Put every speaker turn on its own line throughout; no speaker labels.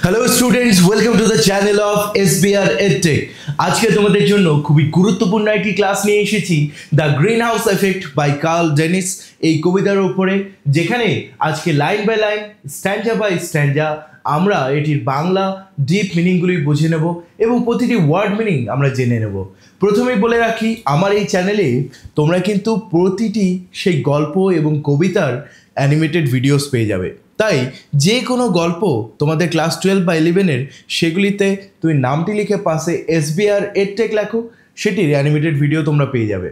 Hello students, welcome to the channel of SBR EdTech. আজকে তোমাদের জন্য খুবই গুরুত্বপূর্ণ একটি ক্লাস নিয়ে এসেছি, the green house effect by Carl Dennis, এই কবিতার উপরে, যেখানে আজকে line by line, stanza by stanza আমরা এটির বাংলা ডিপ মিনিংগুলি বুঝে নেব এবং প্রতিটি ওয়ার্ড মিনিং আমরা জেনে নেব। প্রথমেই বলে রাখি, আমার এই চ্যানেলে তোমরা কিন্তু প্রতিটি সেই গল্প এবং কবিতার অ্যানিমেটেড ভিডিওস পেয়ে যাবে। তাই যে কোনো গল্প তোমাদের ক্লাস 12 বা 11-এর, সেগুলিতে তুমি নামটি লিখে পাশে এসবিআর এডটেক লেখো, সেটির অ্যানিমেটেড ভিডিও তোমরা পেয়ে যাবে।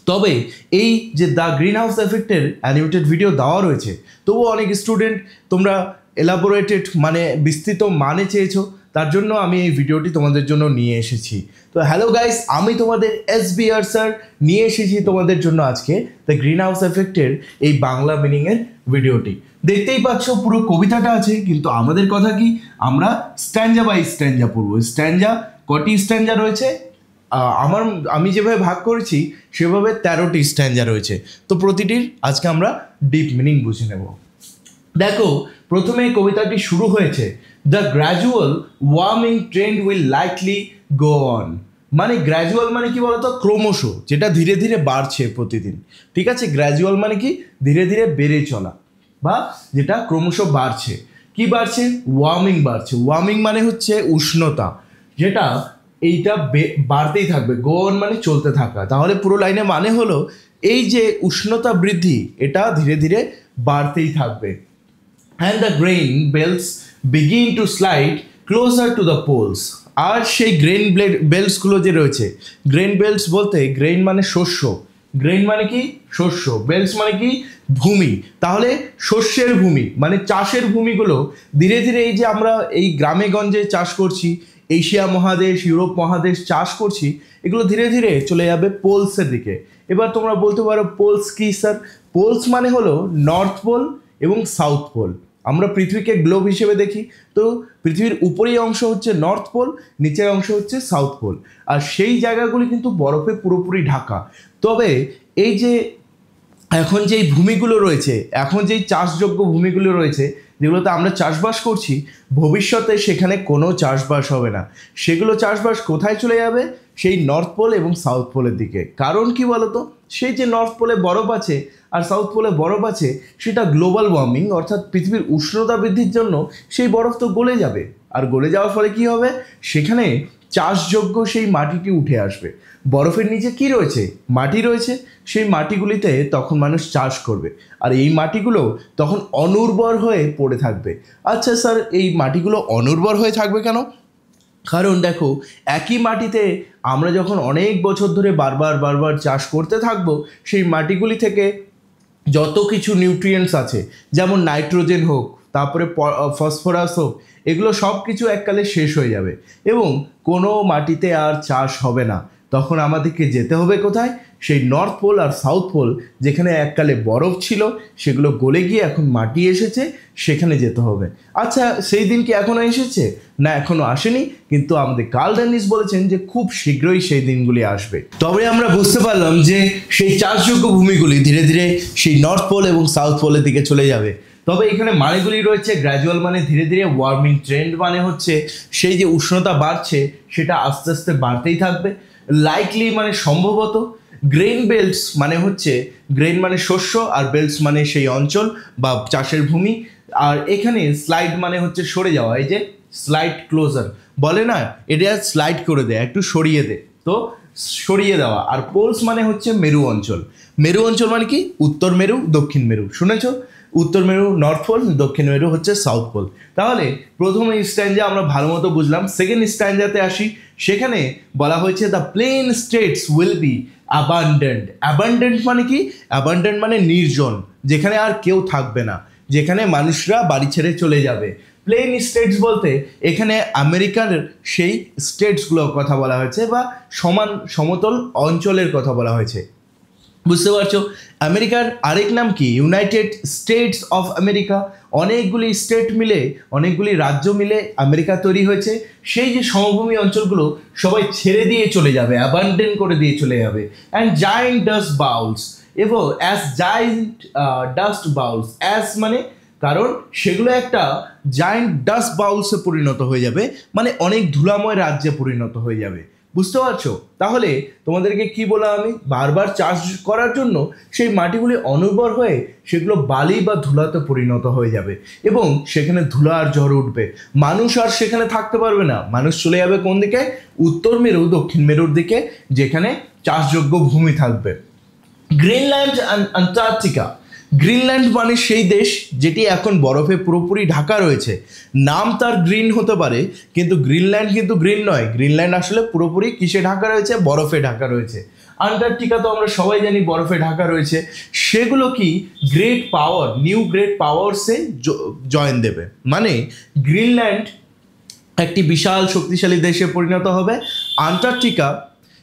তবে এই যে দ্য গ্রিন হাউস এফেক্টের অ্যানিমেটেড ভিডিও দেওয়া রয়েছে, তবুও অনেক স্টুডেন্ট তোমরা এলাবোরেটেড মানে বিস্তৃত মানে চেয়েছো, তার জন্য আমি এই ভিডিওটি তোমাদের জন্য নিয়ে এসেছি। তো হ্যালো গাইস, আমি তোমাদের এসবিআর স্যার নিয়ে এসেছি তোমাদের জন্য আজকে দ্য গ্রিন হাউস এফেক্টের এই বাংলা মিনিংয়ের ভিডিওটি। দেখতেই পাচ্ছ পুরো কবিতাটা আছে, কিন্তু আমাদের কথা কি, আমরা স্ট্যান্জা বাই স্ট্যান্জা পড়বো। স্ট্যান্জা কটি স্ট্যান্জা রয়েছে? আমি যেভাবে ভাগ করেছি সেভাবে 13টি স্ট্যান্জা রয়েছে। তো প্রতিটির আজকে আমরা ডিপ মিনিং বুঝে নেব। দেখো, প্রথমে কবিতাটি শুরু হয়েছে, the gradual warming trend will likely go on. মানে গ্র্যাজুয়াল মানে কি বলতো, ক্রমশ, যেটা ধীরে ধীরে বাড়ছে প্রতিদিন। ঠিক আছে, গ্র্যাজুয়াল মানে কি ধীরে ধীরে বেড়ে চলা, বা যেটা ক্রমশ বাড়ছে। কি বাড়ছে? ওয়ার্মিং বাড়ছে। ওয়ার্মিং মানে হচ্ছে উষ্ণতা, যেটা এইটা বাড়তেই থাকবে। গো অন মানে চলতে থাকা। তাহলে পুরো লাইনে মানে হলো, এই যে উষ্ণতা বৃদ্ধি, এটা ধীরে ধীরে বাড়তেই থাকবে। And the grain belts begin to slide closer to the poles. আর সেই গ্রেইন বেল্টসগুলো যে রয়েছে, গ্রেইন বেল্টস বলতে, গ্রেইন মানে শস্য, গ্রেইন মানে কি শস্য, বেল্টস মানে কি ভূমি। তাহলে শস্যের ভূমি মানে চাষের ভূমিগুলো ধীরে ধীরে, এই যে আমরা এই গ্রামে গঞ্জে চাষ করছি, এশিয়া মহাদেশ, ইউরোপ মহাদেশ চাষ করছি, এগুলো ধীরে ধীরে চলে যাবে পোলসের দিকে। এবার তোমরা বলতে পারো, পোলস কি স্যার? পোলস মানে হলো নর্থ পোল এবং সাউথ পোল। আমরা পৃথিবীকে গ্লোব হিসেবে দেখি, তো পৃথিবীর উপরের অংশ হচ্ছে নর্থ পোল, নিচের অংশ হচ্ছে সাউথ পোল। আর সেই জায়গাগুলি কিন্তু বরফে পুরোপুরি ঢাকা। তবে এই যে এখন যেই ভূমিগুলো রয়েছে, এখন যেই চাষযোগ্য ভূমিগুলো রয়েছে, যেগুলোতে আমরা চাষবাস করছি, ভবিষ্যতে সেখানে কোনো চাষবাস হবে না। সেগুলো চাষবাস কোথায় চলে যাবে? সেই নর্থ পোল এবং সাউথ পোলের দিকে। কারণ কি বলতো, সেই যে নর্থ পোলে বরফ আছে আর সাউথ পোলে বরফ আছে, সেটা গ্লোবাল ওয়ার্মিং, অর্থাৎ পৃথিবীর উষ্ণতা বৃদ্ধির জন্য সেই বরফ তো গলে যাবে। আর গলে যাওয়ার ফলে কি হবে? সেখানে চাষযোগ্য সেই মাটিটি উঠে আসবে। বরফের নিচে কি রয়েছে? মাটি রয়েছে। সেই মাটিগুলিতে তখন মানুষ চাষ করবে, আর এই মাটিগুলো তখন অনুর্বর হয়ে পড়ে থাকবে। আচ্ছা স্যার, এই মাটিগুলো অনুর্বর হয়ে থাকবে কেন? কারণ দেখো, একই মাটিতে আমরা যখন অনেক বছর ধরে বারবার চাষ করতে থাকবো, সেই মাটিগুলি থেকে যত কিছু নিউট্রিয়েন্টস আছে, যেমন নাইট্রোজেন হোক, তারপরে ফসফরাস হোক, এগুলো সব কিছু এককালে শেষ হয়ে যাবে এবং কোনো মাটিতে আর চাষ হবে না। তখন আমাদেরকে যেতে হবে কোথায়? সেই নর্থ পোল আর সাউথ পোল, যেখানে এককালে বরফ ছিল, সেগুলো গলে গিয়ে এখন মাটি এসেছে, সেখানে যেতে হবে। আচ্ছা, সেই দিন কি এখনো এসেছে? না, এখনো আসেনি, কিন্তু আমাদের কার্ল ডেনিস বলেছেন যে খুব শীঘ্রই সেই দিনগুলি আসবে। তবে আমরা বুঝতে পারলাম যে সেই চাষযোগ্য ভূমিগুলি ধীরে ধীরে সেই নর্থ পোল এবং সাউথ পোলের দিকে চলে যাবে। তবে এখানে মানেগুলি রয়েছে, গ্র্যাজুয়াল মানে ধীরে ধীরে, ওয়ার্মিং ট্রেন্ড মানে হচ্ছে সেই যে উষ্ণতা বাড়ছে, সেটা আস্তে আস্তে বাড়তেই থাকবে। লাইকলি মানে সম্ভবত। গ্রেইন বেল্টস মানে হচ্ছে, গ্রেইন মানে শস্য, আর বেল্টস মানে সেই অঞ্চল বা চাষের ভূমি। আর এখানে স্লাইড মানে হচ্ছে সরে যাওয়া, এই যে স্লাইড ক্লোজার বলে না, এটা স্লাইড করে দেয়, একটু সরিয়ে দে, তো সরিয়ে দেওয়া। আর পোলস মানে হচ্ছে মেরু অঞ্চল। মেরু অঞ্চল মানে কি? উত্তর মেরু, দক্ষিণ মেরু, শুনেছো? উত্তর মেরু নর্থ পোল, দক্ষিণ মেরু হচ্ছে সাউথ পোল। তাহলে প্রথম স্ট্যান্জা আমরা ভালো মতো বুঝলাম। সেকেন্ড স্ট্যান্জাতে আসি, সেখানে বলা হয়েছে, the plain states will be abundant. Abundant মানে কি? অ্যাবান্ডেন্ট মানে নির্জন, যেখানে আর কেউ থাকবে না, যেখানে মানুষরা বাড়ি ছেড়ে চলে যাবে। প্লেন স্টেটস বলতে এখানে আমেরিকার সেই স্টেটসগুলোর কথা বলা হয়েছে, বা সমতল অঞ্চলের কথা বলা হয়েছে। বুঝতে পারছো? আমেরিকার আরেক নাম কি? United states of America. অনেকগুলি স্টেট মিলে, অনেকগুলি রাজ্য মিলে আমেরিকা তৈরি হয়েছে। সেই যে সমভূমি অঞ্চলগুলো সবাই ছেড়ে দিয়ে চলে যাবে, অ্যাবান্ডন করে দিয়ে চলে যাবে। অ্যান্ড জায়েন্ট ডাস্ট বাউলস, এবং as giant dust bowels, as মানে কারণ সেগুলো একটা জায়ান্ট ডাস্ট বাউলসে পরিণত হয়ে যাবে, মানে অনেক ধুলাময় রাজ্যে পরিণত হয়ে যাবে। বুঝতে পারছো? তাহলে তোমাদেরকে কি বলা, আমি বারবার চাষ করার জন্য সেই মাটিগুলি অনুর্বর হয়ে সেগুলো বালি বা ধুলাতে পরিণত হয়ে যাবে এবং সেখানে ধুলা আর ঝড় উঠবে, মানুষ আর সেখানে থাকতে পারবে না। মানুষ চলে যাবে কোন দিকে? উত্তর মেরু, দক্ষিণ মেরুর দিকে, যেখানে চাষযোগ্য ভূমি থাকবে। Greenland and Antarctica. গ্রিনল্যান্ড মানে সেই দেশ যেটি এখন বরফে পুরোপুরি ঢাকা রয়েছে। নাম তার গ্রিন হতে পারে, কিন্তু গ্রিনল্যান্ড কিন্তু গ্রিন নয়। গ্রিনল্যান্ড আসলে পুরোপুরি কিসে ঢাকা রয়েছে? বরফে ঢাকা রয়েছে। আন্টার্কটিকা তো আমরা সবাই জানি বরফে ঢাকা রয়েছে। সেগুলো কি গ্রেট পাওয়ার, নিউ গ্রেট পাওয়ারসে জয়েন দেবে, মানে গ্রিনল্যান্ড একটি বিশাল শক্তিশালী দেশে পরিণত হবে।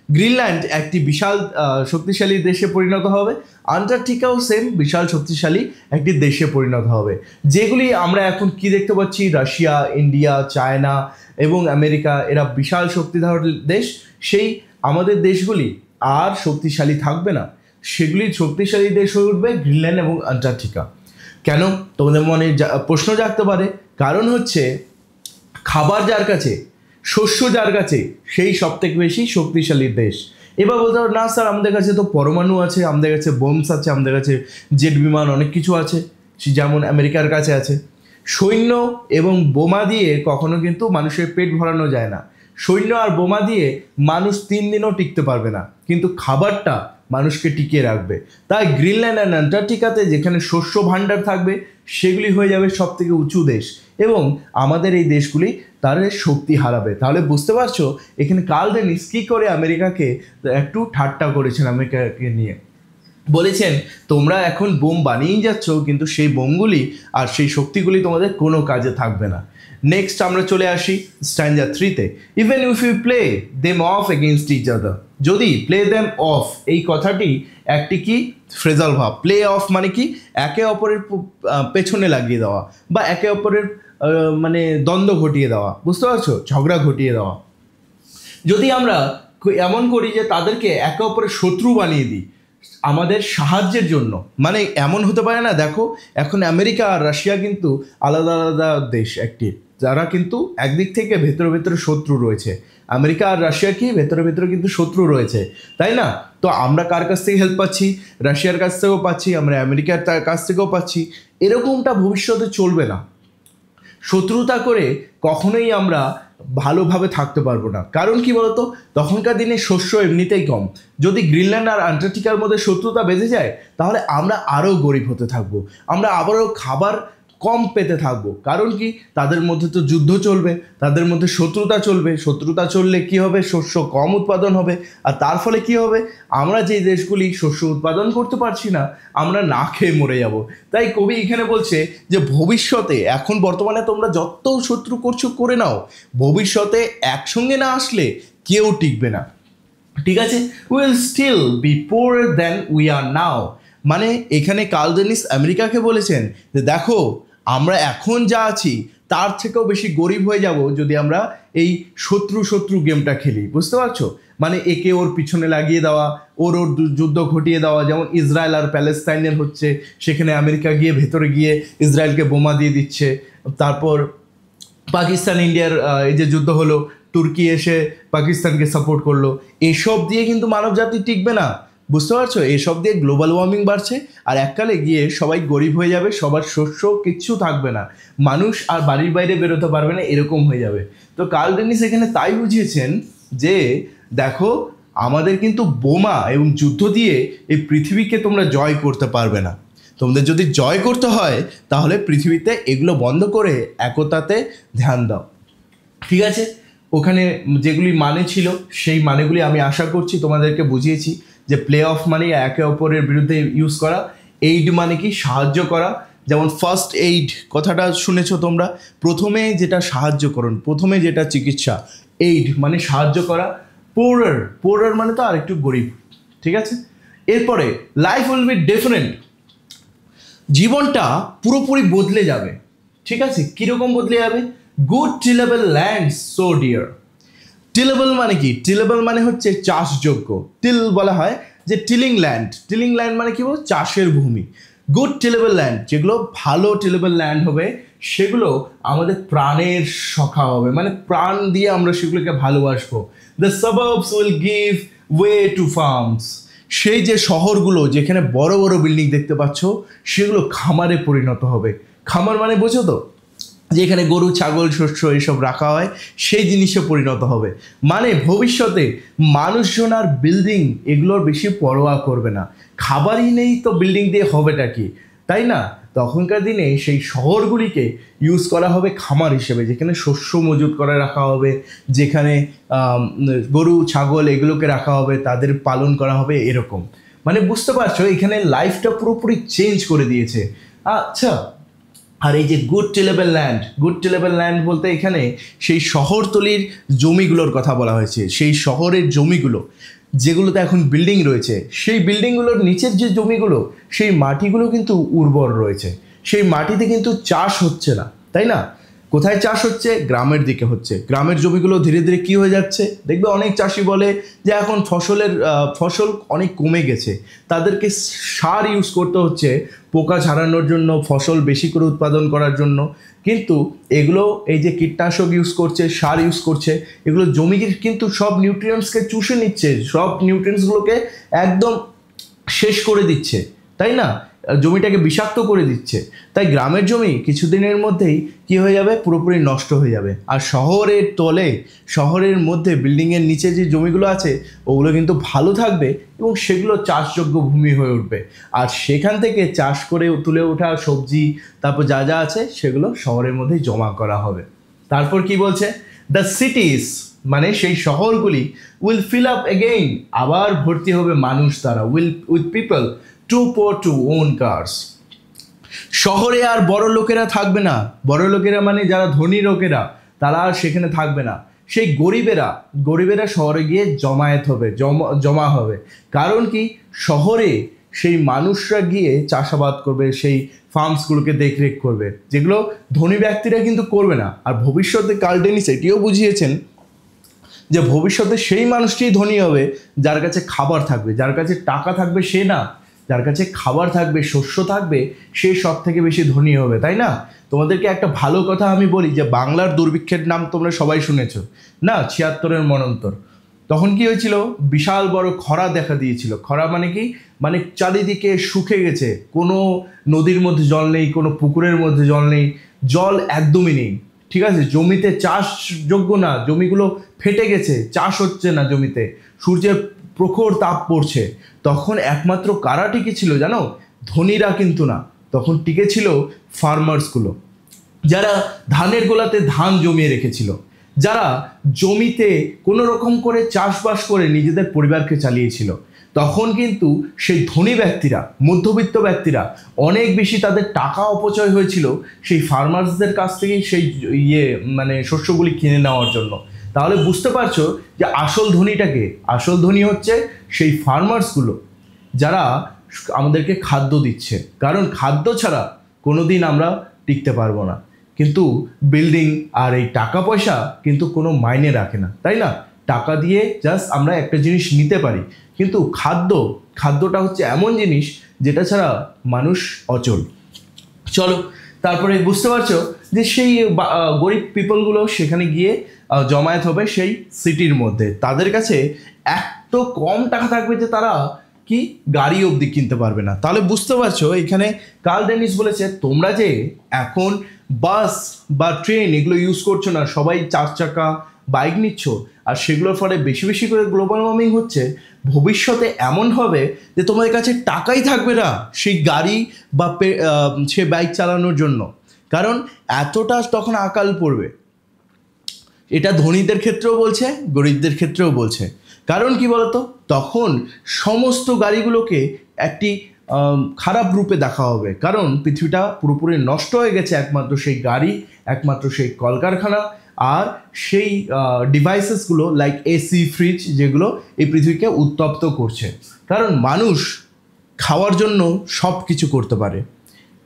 গ্রিনল্যান্ড একটি বিশাল শক্তিশালী দেশে পরিণত হবে। আন্টার্কটিকাও সেম বিশাল শক্তিশালী একটি দেশে পরিণত হবে। যেগুলি আমরা এখন কি দেখতে পাচ্ছি, রাশিয়া, ইন্ডিয়া, চায়না এবং আমেরিকা, এরা বিশাল শক্তিধর দেশ। সেই আমাদের দেশগুলি আর শক্তিশালী থাকবে না, সেগুলি শক্তিশালী দেশ হয়ে উঠবে গ্রিনল্যান্ড এবং আন্টার্কটিকা। কেন? তোমাদের মনে প্রশ্ন জাগতে পারে। কারণ হচ্ছে খাবার যার কাছে, শস্য যার কাছে, সেই সব থেকে বেশি শক্তিশালী দেশ। এবার বলতে পারো না স্যার আমাদের কাছে তো পরমাণু আছে, আমাদের কাছে বোমস আছে, আমাদের কাছে জেট বিমান, অনেক কিছু আছে, যেমন আমেরিকার কাছে আছে। সৈন্য এবং বোমা দিয়ে কখনো কিন্তু মানুষের পেট ভরানো যায় না। সৈন্য আর বোমা দিয়ে মানুষ 3 দিনও টিকতে পারবে না, কিন্তু খাবারটা মানুষকে টিকিয়ে রাখবে। তাই গ্রিনল্যান্ড অ্যান্ড আন্টার্কটিকাতে যেখানে শস্য ভাণ্ডার থাকবে, সেগুলি হয়ে যাবে সব থেকে উঁচু দেশ এবং আমাদের এই দেশগুলি তার শক্তি হারাবে। তাহলে বুঝতে পারছো এখানে কার্ল ডেনিস কী করে আমেরিকাকে একটু ঠাট্টা করেছেন, আমেরিকাকে নিয়ে বলেছেন তোমরা এখন বোম বানিয়েই যাচ্ছ, কিন্তু সেই বোমগুলি আর সেই শক্তিগুলি তোমাদের কোনো কাজে থাকবে না। নেক্সট আমরা চলে আসি স্ট্যান্জা 3-তে। Even if you play them off against each other. যদি প্লে দেম অফ, এই কথাটি একটি কি ফ্রেজাল ভাব। প্লে অফ মানে কি? একে অপরের পেছনে লাগিয়ে দেওয়া বা একে অপরের মানে দ্বন্দ্ব ঘটিয়ে দেওয়া। বুঝতে পারছো? ঝগড়া ঘটিয়ে দেওয়া। যদি আমরা এমন করি যে তাদেরকে একে অপরের শত্রু বানিয়ে দিই আমাদের সাহায্যের জন্য, মানে এমন হতে পারে না? দেখো এখন আমেরিকা আর রাশিয়া কিন্তু আলাদা আলাদা দেশ একটি, যারা কিন্তু একদিক থেকে ভেতরে ভেতরে শত্রু রয়েছে। আমেরিকা আর রাশিয়া কি ভেতরে ভেতরে কিন্তু শত্রু রয়েছে, তাই না? তো আমরা কার কাছ থেকে হেল্প পাচ্ছি? রাশিয়ার কাছ থেকেও পাচ্ছি, আমরা আমেরিকার কাছ থেকেও পাচ্ছি। এরকমটা ভবিষ্যতে চলবে না। শত্রুতা করে কখনোই আমরা ভালোভাবে থাকতে পারবো না। কারণ কি বলতো, তখনকার দিনে শস্য এমনিতেই কম। যদি গ্রিনল্যান্ড আর আন্টার্কটিকার মধ্যে শত্রুতা বেঁধে যায়, তাহলে আমরা আরও গরিব হতে থাকবো, আমরা আবারও খাবার কম পেতে থাকবো। কারণ কি, তাদের মধ্যে তো যুদ্ধ চলবে, তাদের মধ্যে শত্রুতা চলবে। শত্রুতা চললে কি হবে? শস্য কম উৎপাদন হবে, আর তার ফলে কি হবে? আমরা যে দেশগুলি শস্য উৎপাদন করতে পারছি না, আমরা না খেয়ে মরে যাব। তাই কবি এখানে বলছে যে ভবিষ্যতে, এখন বর্তমানে তোমরা যত শত্রু করছো করে নাও, ভবিষ্যতে একসঙ্গে না আসলে কেউ টিকবে না। ঠিক আছে? Will still be poorer than we are now. মানে এখানে কার্ল ডেনিস আমেরিকাকে বলেছেন যে দেখো আমরা এখন যা আছি তার থেকেও বেশি গরিব হয়ে যাব যদি আমরা এই শত্রু গেমটা খেলি। বুঝতে পারছো? মানে একে ওর পিছনে লাগিয়ে দেওয়া, ওর যুদ্ধ ঘটিয়ে দেওয়া, যেমন ইসরায়েল আর প্যালেস্তাইনের হচ্ছে, সেখানে আমেরিকা গিয়ে ভেতরে গিয়ে ইসরায়েলকে বোমা দিয়ে দিচ্ছে। তারপর পাকিস্তান ইন্ডিয়ার এই যে যুদ্ধ হলো, তুর্কি এসে পাকিস্তানকে সাপোর্ট করলো। এসব দিয়ে কিন্তু মানব জাতি টিকবে না। বুঝতে পারছো? এসব দিয়ে গ্লোবাল ওয়ার্মিং বাড়ছে, আর এককালে গিয়ে সবাই গরিব হয়ে যাবে, সবার শস্য কিচ্ছু থাকবে না, মানুষ আর বাড়ির বাইরে বেরোতে পারবে না, এরকম হয়ে যাবে। তো কার্ল ডেনিস এখানে তাই বুঝিয়েছেন যে দেখো আমাদের কিন্তু বোমা এবং যুদ্ধ দিয়ে এই পৃথিবীকে তোমরা জয় করতে পারবে না। তোমাদের যদি জয় করতে হয় তাহলে পৃথিবীতে এগুলো বন্ধ করে একতাতে ধ্যান দাও। ঠিক আছে? ওখানে যেগুলি মানে ছিল সেই মানেগুলি আমি আশা করছি তোমাদেরকে বুঝিয়েছি। যে প্লে অফ মানে একে অপরের বিরুদ্ধে ইউজ করা, এইড মানে কি সাহায্য করা, যেমন ফার্স্ট এইড কথাটা শুনেছো তোমরা, প্রথমে যেটা সাহায্যকরণ, প্রথমে যেটা চিকিৎসা, এইড মানে সাহায্য করা। পোরার মানে তো আর একটু গরিব। ঠিক আছে? এরপরে লাইফ উইল বি ডিফারেন্ট, জীবনটা পুরোপুরি বদলে যাবে। ঠিক আছে? কীরকম বদলে যাবে? Good tillable land so dear. Tillable মানে কি? টিলেবল মানে হচ্ছে চাষযোগ্য। টিল বলা হয় যে টিলিং ল্যান্ড। টিলিং ল্যান্ড মানে কি বল? চাষের ভূমি। গুড টিলেবল ল্যান্ড, যেগুলো ভালো টিলেবল ল্যান্ড হবে সেগুলো আমাদের প্রাণের সখা হবে, মানে প্রাণ দিয়ে আমরা সেগুলোকে ভালোবাসবো। The suburbs will give way to farms, সেই যে শহরগুলো যেখানে বড় বড় বিল্ডিং দেখতে পাচ্ছ সেগুলো খামারে পরিণত হবে। খামার মানে বোঝো তো, যেখানে গরু ছাগল শস্য এসব রাখা হয় সেই জিনিসে পরিণত হবে। মানে ভবিষ্যতে মানুষজন আর বিল্ডিং এগুলোর বেশি পরোয়া করবে না, খাবারই নেই তো বিল্ডিং দিয়ে হবেটা কি, তাই না? তখনকার দিনে সেই শহরগুলিকে ইউজ করা হবে খামার হিসেবে, যেখানে শস্য মজুত করে রাখা হবে, যেখানে গরু ছাগল এগুলোকে রাখা হবে, তাদের পালন করা হবে, এরকম। মানে বুঝতে পারছো এখানে লাইফটা পুরোপুরি চেঞ্জ করে দিয়েছে। আচ্ছা, আর এই যে গুড টিলেবল ল্যান্ড বলতে এখানে সেই শহরতলির জমিগুলোর কথা বলা হয়েছে। সেই শহরের জমিগুলো যেগুলোতে এখন বিল্ডিং রয়েছে, সেই বিল্ডিংগুলোর নিচের যে জমিগুলো, সেই মাটিগুলো কিন্তু উর্বর রয়েছে, সেই মাটিতে কিন্তু চাষ হচ্ছে না, তাই না? কোথায় চাষ হচ্ছে? গ্রামের দিকে হচ্ছে। গ্রামের জমিগুলো ধীরে ধীরে কী হয়ে যাচ্ছে, দেখবে অনেক চাষি বলে যে এখন ফসল অনেক কমে গেছে, তাদেরকে সার ইউজ করতে হচ্ছে পোকা ঝাড়ানোর জন্য, ফসল বেশি করে উৎপাদন করার জন্য। কিন্তু এগুলো এই যে কীটনাশক ইউজ করছে, সার ইউজ করছে, এগুলো জমির কিন্তু সব নিউট্রিয়েন্টসকে চুষে নিচ্ছে, সব নিউট্রিয়েন্টসগুলোকে একদম শেষ করে দিচ্ছে, তাই না? জমিটাকে বিষাক্ত করে দিচ্ছে। তাই গ্রামের জমি কিছুদিনের মধ্যেই কি হয়ে যাবে, পুরোপুরি নষ্ট হয়ে যাবে। আর শহরের তলে, শহরের মধ্যে বিল্ডিংয়ের নিচে যে জমিগুলো আছে ওগুলো কিন্তু ভালো থাকবে এবং সেগুলো চাষযোগ্য ভূমি হয়ে উঠবে। আর সেখান থেকে চাষ করে তুলে ওঠা সবজি, তারপর যা যা আছে সেগুলো শহরের মধ্যেই জমা করা হবে। তারপর কি বলছে, দ্য সিটিস মানে সেই শহরগুলি উইল ফিল আপ এগেইন, আবার ভর্তি হবে মানুষ দ্বারা, with people to pour to own cars. শহরে আর বড় লোকেরা থাকবে না, বড় লোকেরা মানে যারা ধনী লোকেরা তারা আর সেখানে থাকবে না, সেই গরিবেরা শহরে গিয়ে জমা হবে। কারণ কি, শহরে সেই মানুষরা গিয়ে চাষাবাদ করবে, সেই ফার্মসগুলোকে দেখরেখ করবে, যেগুলো ধনী ব্যক্তিরা কিন্তু করবে না। আর ভবিষ্যতে কার্ল ডেনিস এটিও বুঝিয়েছেন যে ভবিষ্যতে সেই মানুষটিই ধনী হবে যার কাছে খাবার থাকবে, যার কাছে টাকা থাকবে সে না, যার কাছে খাবার থাকবে, শস্য থাকবে, সে সব থেকে বেশি ধনী হবে, তাই না? তোমাদেরকে একটা ভালো কথা আমি বলি যে বাংলার দুর্ভিক্ষের নাম তোমরা সবাই শুনেছো না, 76-এর মন্বন্তর। তখন কি হয়েছিল, বিশাল বড় খরা দেখা দিয়েছিল। খরা মানে কি, মানে চারিদিকে শুকে গেছে, কোনো নদীর মধ্যে জল নেই, কোনো পুকুরের মধ্যে জল নেই, জল একদমই নেই, ঠিক আছে? জমিতে চাষযোগ্য না, জমিগুলো ফেটে গেছে, চাষ হচ্ছে না জমিতে, সূর্যের প্রখর তাপ পড়ছে। তখন একমাত্র কারা টিকেছিল জানো? ধনীরা কিন্তু না, তখন টিকেছিল ফার্মার্সগুলো, যারা ধানের গোলাতে ধান জমিয়ে রেখেছিল, যারা জমিতে কোনো রকম করে চাষবাস করে নিজেদের পরিবারকে চালিয়েছিল। তখন কিন্তু সেই ধনী ব্যক্তিরা, মধ্যবিত্ত ব্যক্তিরা অনেক বেশি তাদের টাকা অপচয় হয়েছিল সেই ফার্মার্সদের কাছ থেকেই সেই মানে শস্যগুলি কিনে নেওয়ার জন্য। তাহলে বুঝতে পারছো যে আসল ধনীটাকে, আসল ধনী হচ্ছে সেই ফার্মার্সগুলো, যারা আমাদেরকে খাদ্য দিচ্ছে। কারণ খাদ্য ছাড়া কোনো দিন আমরা টিকতে পারবো না। কিন্তু বিল্ডিং আর এই টাকা পয়সা কিন্তু কোনো মাইনে রাখে না, তাই না? টাকা দিয়ে জাস্ট আমরা একটা জিনিস নিতে পারি, কিন্তু খাদ্যটা হচ্ছে এমন জিনিস যেটা ছাড়া মানুষ অচল। চলো, তারপরে বুঝতে পারছো যে সেই গরিব পিপলগুলো সেখানে গিয়ে জমায়েত হবে সেই সিটির মধ্যে। তাদের কাছে এত কম টাকা থাকবে যে তারা কি গাড়ি অবধি কিনতে পারবে না। তাহলে বুঝতে পারছো এখানে কার্ল ডেনিস বলেছে তোমরা যে এখন বাস বা ট্রেন এগুলো ইউজ করছো না, সবাই 4 চাকা বাইক নিচ্ছ, আর সেগুলোর ফলে বেশি বেশি করে গ্লোবাল ওয়ার্মিং হচ্ছে। ভবিষ্যতে এমন হবে যে তোমাদের কাছে টাকাই থাকবে না সেই গাড়ি বা সে বাইক চালানোর জন্য, কারণ এতটা তখন আকাল পড়বে। এটা ধনীদের ক্ষেত্রেও বলছে, গরিবদের ক্ষেত্রেও বলছে। কারণ কি বলতো, তখন সমস্ত গাড়িগুলোকে একটি খারাপ রূপে দেখা হবে, কারণ পৃথিবীটা পুরোপুরি নষ্ট হয়ে গেছে একমাত্র সেই গাড়ি, একমাত্র সেই কলকারখানা আর সেই ডিভাইসেসগুলো লাইক এসি, ফ্রিজ, যেগুলো এই পৃথিবীকে উত্তপ্ত করছে। কারণ মানুষ খাওয়ার জন্য সব কিছু করতে পারে,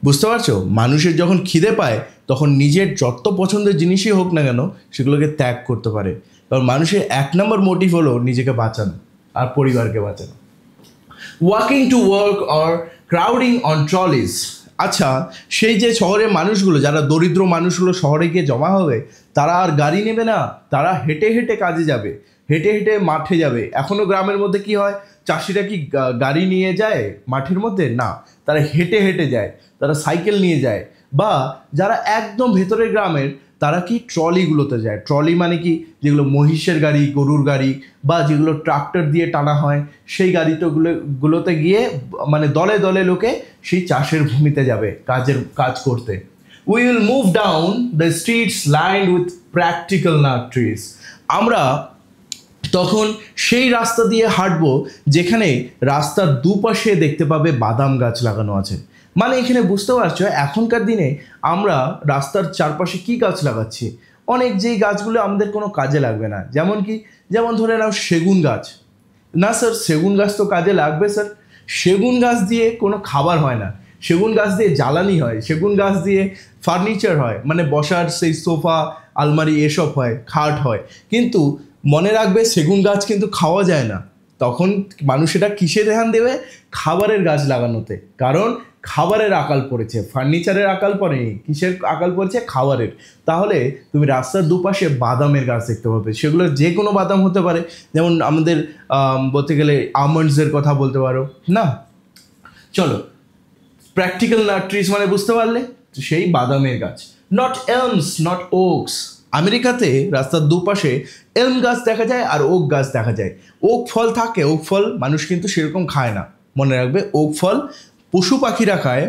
বুঝতে পারছো? মানুষের যখন খিদে পায় তখন নিজের যত পছন্দের জিনিসই হোক না কেন সেগুলোকে ত্যাগ করতে পারে। কারণ মানুষের 1 নম্বর মোটিভ হলো নিজেকে বাঁচানো আর পরিবারকে বাঁচানো। Walking to work or crowding on trolleys. আচ্ছা, সেই যে শহরের মানুষগুলো, যারা দরিদ্র মানুষগুলো শহরে গিয়ে জমা হবে, তারা আর গাড়ি নেবে না, তারা হেঁটে হেঁটে কাজে যাবে, হেঁটে হেঁটে মাঠে যাবে। এখনও গ্রামের মধ্যে কি হয়, চাষিরা কি গাড়ি নিয়ে যায় মাঠের মধ্যে? না, তারা হেঁটে হেঁটে যায়, তারা সাইকেল নিয়ে যায়, বা যারা একদম ভেতরের গ্রামের তারা কি ট্রলিগুলোতে যায়। ট্রলি মানে কি, যেগুলো মহিষের গাড়ি, গরুর গাড়ি, বা যেগুলো ট্রাক্টর দিয়ে টানা হয়, সেই গুলোতে গিয়ে মানে দলে দলে লোকে সেই চাষের ভূমিতে যাবে কাজ করতে। We will move down the streets lined with practical nut trees. আমরা তখন সেই রাস্তা দিয়ে হাঁটবো যেখানে রাস্তার দুপাশে দেখতে পাবে বাদাম গাছ লাগানো আছে। মানে এখানে বুঝতে পারছো, এখনকার দিনে আমরা রাস্তার চারপাশে কি গাছ লাগাচ্ছি, অনেক যেই গাছগুলো আমাদের কোনো কাজে লাগবে না। যেমন ধরে নাও সেগুন গাছ। না স্যার, সেগুন গাছ তো কাজে লাগবে স্যার। সেগুন গাছ দিয়ে কোনো খাবার হয় না, সেগুন গাছ দিয়ে জ্বালানি হয়, সেগুন গাছ দিয়ে ফার্নিচার হয়, মানে বসার সেই সোফা, আলমারি এসব হয়, খাট হয়। কিন্তু মনে রাখবে, সেগুন গাছ কিন্তু খাওয়া যায় না। তখন মানুষেরা কিসে ধ্যান দেবে? খাবারের গাছ লাগানোতে। কারণ খাবারের আকাল পড়েছে, ফার্নিচারের আকাল পড়েনি। কিসের আকাল পড়েছে? খাবারের। তাহলে তুমি রাস্তার দুপাশে বাদামের গাছ দেখতে পাবে। সেগুলো যে কোনো বাদাম হতে পারে, যেমন আমাদের বলতে গেলে আমন্ডসের কথা বলতে পারো না। চলো, প্র্যাকটিক্যাল নাট ট্রিজ মানে বুঝতে পারলে, সেই বাদামের গাছ। Not elms, not oaks. আমেরিকাতে রাস্তার দুপাশে এলম গাছ দেখা যায় আর ওক গাছ দেখা যায়। ওক ফল থাকে, ওক ফল মানুষ কিন্তু সেরকম খায় না। মনে রাখবে, ওক ফল পশু পাখিরা খায়,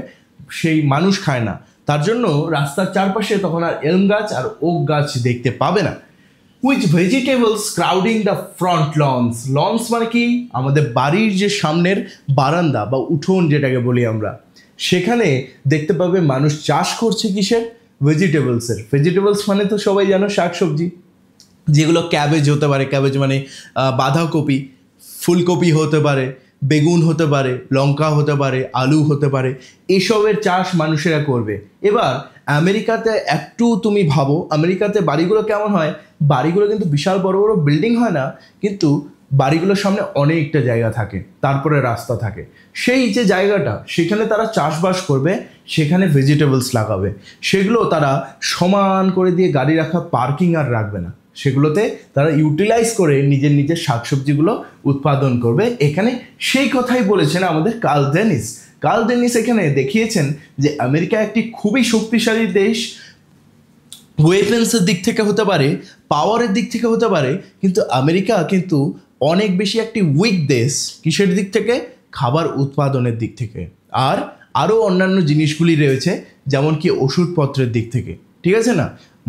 সেই মানুষ খায় না। তার জন্য রাস্তার চারপাশে তখন আর এলম গাছ আর ওক গাছ দেখতে পাবে না। Which vegetables crowding the front lawns. Lawns মানে কি? আমাদের বাড়ির যে সামনের বারান্দা বা উঠোন যেটাকে বলি আমরা, সেখানে দেখতে পাবে মানুষ চাষ করছে কিসের? ভেজিটেবলসের। ভেজিটেবলস মানে তো সবাই জানো, শাকসবজি, যেগুলো ক্যাবেজ হতে পারে, ক্যাবেজ মানে বাঁধাকপি, ফুলকপি হতে পারে, বেগুন হতে পারে, লঙ্কা হতে পারে, আলু হতে পারে, এসবের চাষ মানুষেরা করবে। এবার আমেরিকাতে একটু তুমি ভাবো, আমেরিকাতে বাড়িগুলো কেমন হয়? বাড়িগুলো কিন্তু বিশাল বড় বড় বিল্ডিং হয় না, কিন্তু বাড়িগুলোর সামনে অনেকটা জায়গা থাকে, তারপরে রাস্তা থাকে। সেই যে জায়গাটা, সেখানে তারা চাষবাস করবে, সেখানে ভেজিটেবলস লাগাবে। সেগুলো তারা সমান করে দিয়ে গাড়ি রাখা পার্কিং আর রাখবে না, সেগুলোতে তারা ইউটিলাইজ করে নিজের শাকসবজিগুলো উৎপাদন করবে। এখানে সেই কথাই বলেছেন আমাদের কার্ল ডেনিস। কার্ল ডেনিস এখানে দেখিয়েছেন যে আমেরিকা একটি খুবই শক্তিশালী দেশ, ওয়েপেন্সের দিক থেকে হতে পারে, পাওয়ারের দিক থেকে হতে পারে, কিন্তু আমেরিকা কিন্তু অনেক বেশি একটি উইক দেশ। কিসের দিক থেকে? খাবার উৎপাদনের দিক থেকে, আর আরও অন্যান্য জিনিসগুলি রয়েছে, যেমন কি ওষুধপত্রের দিক থেকে। ঠিক আছে না?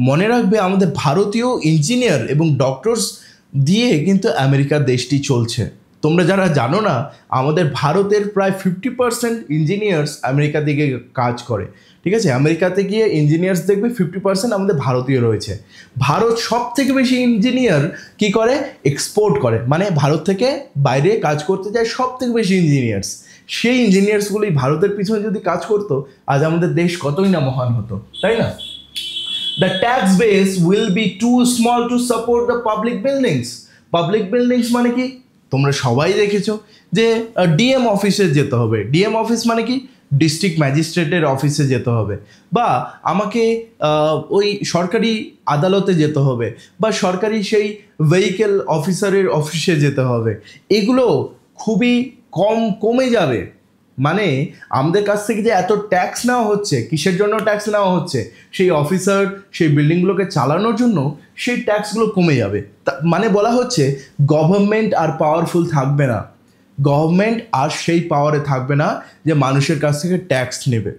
মনে রাখবে, আমাদের ভারতীয় ইঞ্জিনিয়ার এবং ডক্টরস দিয়ে কিন্তু আমেরিকার দেশটি চলছে। তোমরা যারা জানো না, আমাদের ভারতের প্রায় 50% ইঞ্জিনিয়ার্স আমেরিকা দিকে কাজ করে। ঠিক আছে, আমেরিকাতে গিয়ে ইঞ্জিনিয়ার্স দেখবে 50% আমাদের ভারতীয় রয়েছে। ভারত সব থেকে বেশি ইঞ্জিনিয়ার কি করে? এক্সপোর্ট করে, মানে ভারত থেকে বাইরে কাজ করতে যায় সব থেকে বেশি ইঞ্জিনিয়ার্স। সেই ইঞ্জিনিয়ার্সগুলি ভারতের পিছনে যদি কাজ করতো, আজ আমাদের দেশ কতই না মহান হতো, তাই না? The tax base will be too small to support the public buildings. Public buildings মানে কি? তোমরা সবাই দেখেছো যে ডিএম অফিসে যেতে হবে। ডিএম অফিস মানে কি? ডিস্ট্রিক্ট ম্যাজিস্ট্রেটের অফিসে যেতে হবে, বা আমাকে ওই সরকারি আদালতে যেতে হবে, বা সরকারি সেই ভেহিকেল অফিসারের অফিসে যেতে হবে। এগুলো খুবই কমে যাবে। মানে আমাদের কাছ থেকে যে এত ট্যাক্স নেওয়া হচ্ছে, কিসের জন্য ট্যাক্স নেওয়া হচ্ছে? সেই অফিসার, সেই বিল্ডিংগুলোকে চালানোর জন্য সেই ট্যাক্সগুলো কমে যাবে। মানে বলা হচ্ছে গভর্নমেন্ট আর পাওয়ারফুল থাকবে না, গভর্নমেন্ট আর সেই পাওয়ারে থাকবে না যে মানুষের কাছ থেকে ট্যাক্স নেবে।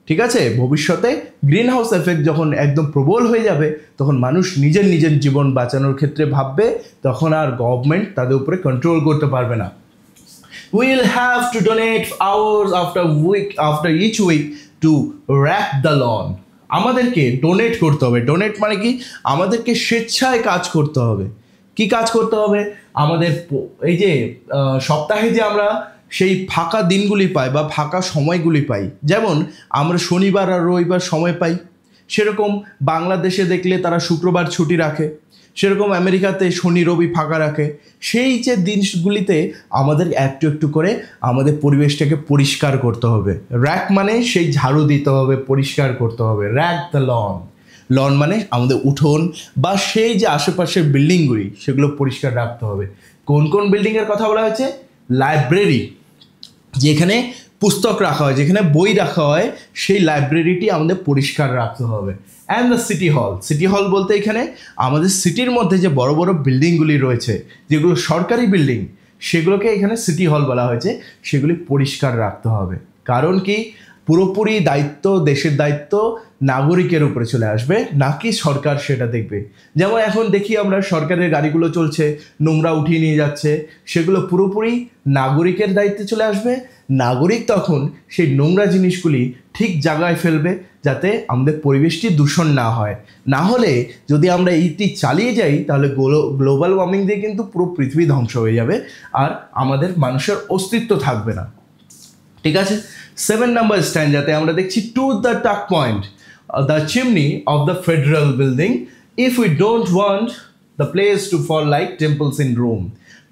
ঠিক আছে, ভবিষ্যতে গ্রিন হাউস এফেক্ট যখন একদম প্রবল হয়ে যাবে, তখন মানুষ নিজের জীবন বাঁচানোর ক্ষেত্রে ভাববে, তখন আর গভর্নমেন্ট তাদের উপরে কন্ট্রোল করতে পারবে না। We'll have to donate hours after each week to wreck the lawn. আমাদেরকে ডোনেট করতে হবে। ডোনেট মানে কি? আমাদেরকে স্বেচ্ছায় কাজ করতে হবে। কি কাজ করতে হবে? আমাদের এই যে সপ্তাহে যে আমরা সেই ফাঁকা দিনগুলি পাই বা ফাঁকা সময়গুলি পাই, যেমন আমরা শনিবার আর রবিবার সময় পাই, সেরকম বাংলাদেশে দেখলে তারা শুক্রবার ছুটি রাখে। সেরকম আমেরিকাতে শনি রবি ফাঁকা রাখে। সেই যে দিনগুলিতে আমাদের একটু একটু করে আমাদের পরিবেশটাকে পরিষ্কার করতে হবে। র্যাক মানে সেই ঝাড়ু দিতে হবে, পরিষ্কার করতে হবে। র্যাক দ্য লন, লন মানে আমাদের উঠোন বা সেই যে আশেপাশের বিল্ডিংগুলি সেগুলো পরিষ্কার রাখতে হবে। কোন কোন বিল্ডিংয়ের কথা বলা হয়েছে? লাইব্রেরি, যেখানে পুস্তক রাখা হয়, যেখানে বই রাখা হয়, সেই লাইব্রেরিটি আমাদের পরিষ্কার রাখতে হবে। অ্যান্ড দ্য সিটি হল, সিটি হল বলতে এখানে আমাদের সিটির মধ্যে যে বড় বড় বিল্ডিংগুলি রয়েছে, যেগুলো সরকারি বিল্ডিং, সেগুলোকে এখানে সিটি হল বলা হয়েছে, সেগুলি পরিষ্কার রাখতে হবে। কারণ কি, পুরোপুরি দায়িত্ব, দেশের দায়িত্ব নাগরিকের উপরে চলে আসবে, নাকি সরকার সেটা দেখবে। যেমন এখন দেখি আমরা সরকারের গাড়িগুলো চলছে, নোংরা উঠিয়ে নিয়ে যাচ্ছে, সেগুলো পুরোপুরি নাগরিকের দায়িত্বে চলে আসবে। নাগরিক তখন সেই নোংরা জিনিসগুলি ঠিক জায়গায় ফেলবে, যাতে আমাদের পরিবেশটি দূষণ না হয়। না হলে যদি আমরা এইটি চালিয়ে যাই, তাহলে গ্লোবাল ওয়ার্মিং দিয়ে কিন্তু পুরো পৃথিবী ধ্বংস হয়ে যাবে, আর আমাদের মানুষের অস্তিত্ব থাকবে না। ঠিক আছে, 7 নম্বর স্ট্যান্ডাতে আমরা দেখছি, to the tack point, the chimney of the federal building, if we don't want the place to fall like temples in Rome.